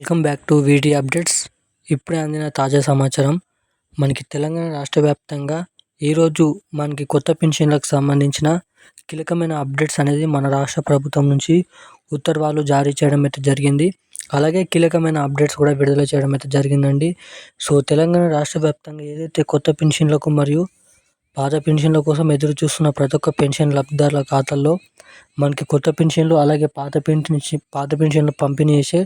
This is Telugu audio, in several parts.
Welcome back to వీటీ updates. ఇప్పుడే అందిన తాజా సమాచారం. మనకి తెలంగాణ రాష్ట్ర వ్యాప్తంగా ఈరోజు మనకి కొత్త పెన్షన్లకు సంబంధించిన కీలకమైన అప్డేట్స్ అనేది మన రాష్ట్ర ప్రభుత్వం నుంచి ఉత్తర్వులు జారీ చేయడం అయితే జరిగింది. అలాగే కీలకమైన అప్డేట్స్ కూడా విడుదల చేయడం అయితే జరిగిందండి. సో తెలంగాణ రాష్ట్ర వ్యాప్తంగా ఏదైతే కొత్త పెన్షన్లకు మరియు పాత పెన్షన్ల కోసం ఎదురు చూస్తున్న ప్రతి ఒక్క పెన్షన్ లబ్ధిదారుల ఖాతాల్లో మనకి కొత్త పెన్షన్లు అలాగే పాత పెన్షన్లు పంపిణీ చేసే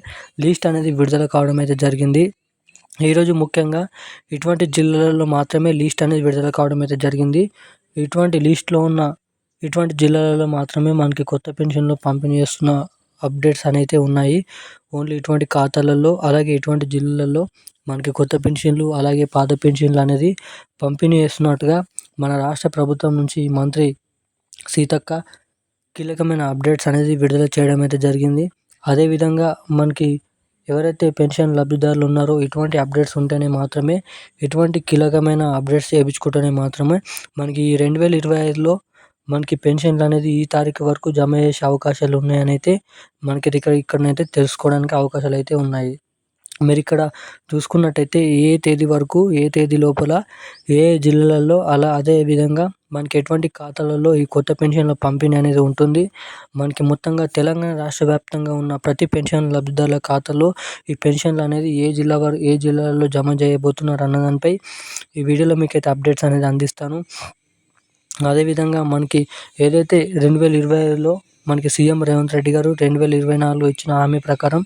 లిస్ట్ అనేది విడుదల కావడం అయితే జరిగింది. ఈరోజు ముఖ్యంగా ఇటువంటి జిల్లాలలో మాత్రమే లిస్ట్ అనేది విడుదల కావడం అయితే జరిగింది. ఇటువంటి జిల్లాలలో మాత్రమే మనకి కొత్త పెన్షన్లు పంపిణీ చేస్తున్న అప్డేట్స్ అయితే ఉన్నాయి. ఓన్లీ ఇటువంటి ఖాతాలలో అలాగే ఇటువంటి జిల్లాలలో మనకి కొత్త పెన్షన్లు అలాగే పాత పెన్షన్లు అనేది పంపిణీ చేస్తున్నట్టుగా మన రాష్ట్ర ప్రభుత్వం నుంచి మంత్రి సీతక్క కీలకమైన అప్డేట్స్ అనేది విడుదల చేయడం అయితే జరిగింది. అదేవిధంగా మనకి ఎవరైతే పెన్షన్ లబ్ధిదారులు ఉన్నారో ఇటువంటి అప్డేట్స్ ఉంటేనే మాత్రమే, ఇటువంటి కీలకమైన అప్డేట్స్ చేయించుకుంటేనే మాత్రమే మనకి ఈ 2025లో మనకి పెన్షన్లు అనేది ఈ తారీఖు వరకు జమ చేసే అవకాశాలు ఉన్నాయని అయితే మనకి ఇక్కడనైతే తెలుసుకోవడానికి అవకాశాలు అయితే ఉన్నాయి. మీరు ఇక్కడ చూసుకున్నట్టయితే ఏ తేదీ వరకు ఏ తేదీ లోపల ఏ జిల్లాలలో అదే విధంగా మనకి ఎటువంటి ఖాతాలలో ఈ కొత్త పెన్షన్ల పంపిణీ అనేది ఉంటుంది. మనకి మొత్తంగా తెలంగాణ రాష్ట్ర వ్యాప్తంగా ఉన్న ప్రతి పెన్షన్ లబ్ధిదారుల ఖాతాలో ఈ పెన్షన్లు అనేది ఏ జిల్లాలో జమ చేయబోతున్నారు అన్న దానిపై ఈ వీడియోలో మీకైతే అప్డేట్స్ అనేది అందిస్తాను. అదేవిధంగా మనకి ఏదైతే 2025లో మనకి సీఎం రేవంత్ రెడ్డి గారు 2024లో ఇచ్చిన హామీ ప్రకారం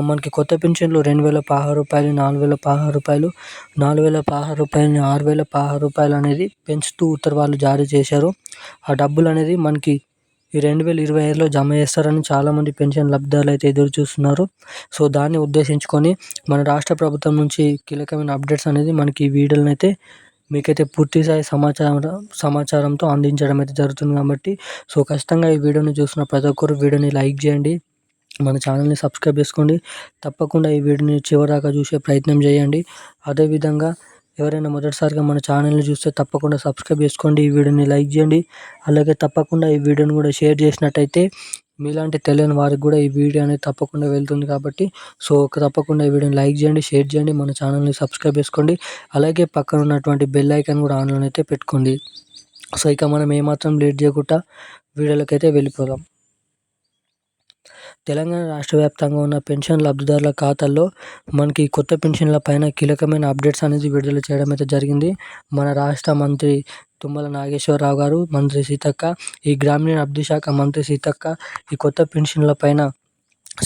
మనకి కొత్త పెన్షన్లు 2016 రూపాయలు, 4016 రూపాయలు, 4016 రూపాయలని 6016 రూపాయలు అనేది పెంచుతూ ఉత్తర్వులు జారీ చేశారు. ఆ డబ్బులు అనేది మనకి ఈ 2025లో జమ చేస్తారని చాలామంది పెన్షన్ లబ్ధిదారులు అయితే ఎదురు చూస్తున్నారు. సో దాన్ని ఉద్దేశించుకొని మన రాష్ట్ర ప్రభుత్వం నుంచి కీలకమైన అప్డేట్స్ అనేది మనకి ఈ వీడియోలను అయితే మీకైతే పూర్తిస్థాయి సమాచారంతో అందించడం అయితే జరుగుతుంది. కాబట్టి సో ఖచ్చితంగా ఈ వీడియోని చూసిన ప్రతి ఒక్కరు వీడియోని లైక్ చేయండి, మన ఛానల్ని సబ్స్క్రైబ్ చేసుకోండి. తప్పకుండా ఈ వీడియోని చివరిదాకా చూసే ప్రయత్నం చేయండి. అదేవిధంగా ఎవరైనా మొదటిసారిగా మన ఛానల్ని చూస్తే తప్పకుండా సబ్స్క్రైబ్ చేసుకోండి, ఈ వీడియోని లైక్ చేయండి. అలాగే తప్పకుండా ఈ వీడియోని కూడా షేర్ చేసినట్టయితే మీలాంటి తెలియని వారికి కూడా ఈ వీడియో అనేది తప్పకుండా వెళ్తుంది. కాబట్టి సో తప్పకుండా ఈ వీడియోని లైక్ చేయండి, షేర్ చేయండి, మన ఛానల్ని సబ్స్క్రైబ్ చేసుకోండి. అలాగే పక్కన ఉన్నటువంటి బెల్ ఐకాన్ కూడా ఆన్లో అయితే పెట్టుకోండి. సో ఇక మనం ఏమాత్రం లేట్ చేయకుండా వీడియోలకైతే వెళ్ళిపోదాం. తెలంగాణ రాష్ట్ర వ్యాప్తంగా ఉన్న పెన్షన్ లబ్ధిదారుల ఖాతాల్లో మనకి కొత్త పెన్షన్ల పైన కీలకమైన అప్డేట్స్ అనేది విడుదల చేయడం అయితే జరిగింది. మన రాష్ట్ర మంత్రి తుమ్మల నాగేశ్వరరావు గారు, మంత్రి సీతక్క, ఈ గ్రామీణ అభివృద్ధి శాఖ మంత్రి సీతక్క ఈ కొత్త పెన్షన్ల పైన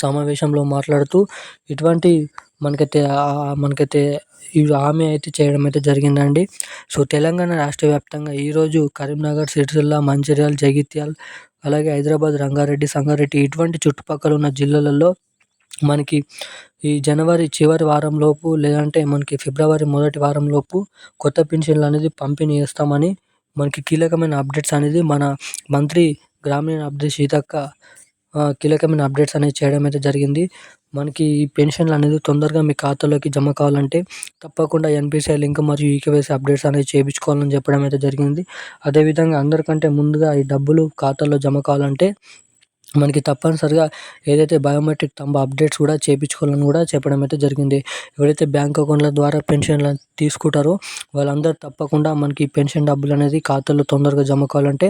సమావేశంలో మాట్లాడుతూ ఇటువంటి మనకైతే ఈ హామీ అయితే చేయడం అయితే జరిగిందండి. సో తెలంగాణ రాష్ట్ర వ్యాప్తంగా ఈరోజు కరీంనగర్, సిరిసిల్ల, మంచిర్యాల, జగిత్యాల, అలాగే హైదరాబాద్, రంగారెడ్డి, సంగారెడ్డి ఇటువంటి చుట్టుపక్కల ఉన్న జిల్లాలలో మనకి ఈ జనవరి చివరి వారంలోపు లేదంటే మనకి ఫిబ్రవరి మొదటి వారంలోపు కొత్త పెన్షన్లు అనేది పంపిణీ చేస్తామని మనకి కీలకమైన అప్డేట్స్ అనేది మన మంత్రి గ్రామీణ అభివృద్ధి సీతక్క కీలకమైన అప్డేట్స్ అనేది చేయడం అయితే జరిగింది. మనకి ఈ పెన్షన్లు అనేది తొందరగా మీ ఖాతాలోకి జమ కావాలంటే తప్పకుండా ఎన్పిసిఐ లింక్ మరియు ఈకేవైసీ అప్డేట్స్ అనేది చేయించుకోవాలని చెప్పడం అయితే జరిగింది. అదేవిధంగా అందరికంటే ముందుగా ఈ డబ్బులు ఖాతాలో జమ కావాలంటే మనకి తప్పనిసరిగా ఏదైతే బయోమెట్రిక్ థంబ్ అప్డేట్స్ కూడా చేయించుకోవాలని కూడా చెప్పడం అయితే జరిగింది. ఎవరైతే బ్యాంక్ అకౌంట్ల ద్వారా పెన్షన్లు తీసుకుంటారో వాళ్ళందరూ తప్పకుండా మనకి పెన్షన్ డబ్బులు అనేది ఖాతాలో తొందరగా జమ కావాలంటే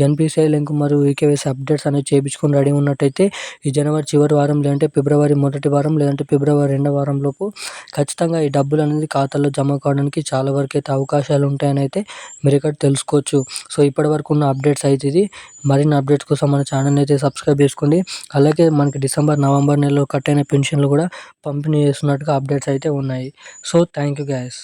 ఎన్పిసిఐ లింక్ మరియు ఈకేవైసీ అప్డేట్స్ అనేది చేయించుకొని రెడీ ఉన్నట్టయితే ఈ జనవరి చివరి వారం లేదంటే ఫిబ్రవరి మొదటి వారం లేదంటే ఫిబ్రవరి రెండవ వారం లోపు ఖచ్చితంగా ఈ డబ్బులు అనేది ఖాతాలో జమ కావడానికి చాలా వరకు అయితే అవకాశాలు ఉంటాయని అయితే మీరు ఇక్కడ తెలుసుకోవచ్చు. సో ఇప్పటి వరకు ఉన్న అప్డేట్స్ అయితే ఇది. మరిన్ని అప్డేట్స్ కోసం మన ఛానల్ అయితే సబ్స్క్రైబ్ చేసుకోండి. అలాగే మనకి డిసెంబర్, నవంబర్ నెలలో కట్ అయిన పెన్షన్లు కూడా పంపిణీ చేస్తున్నట్టుగా అప్డేట్స్ అయితే ఉన్నాయి. So thank you guys.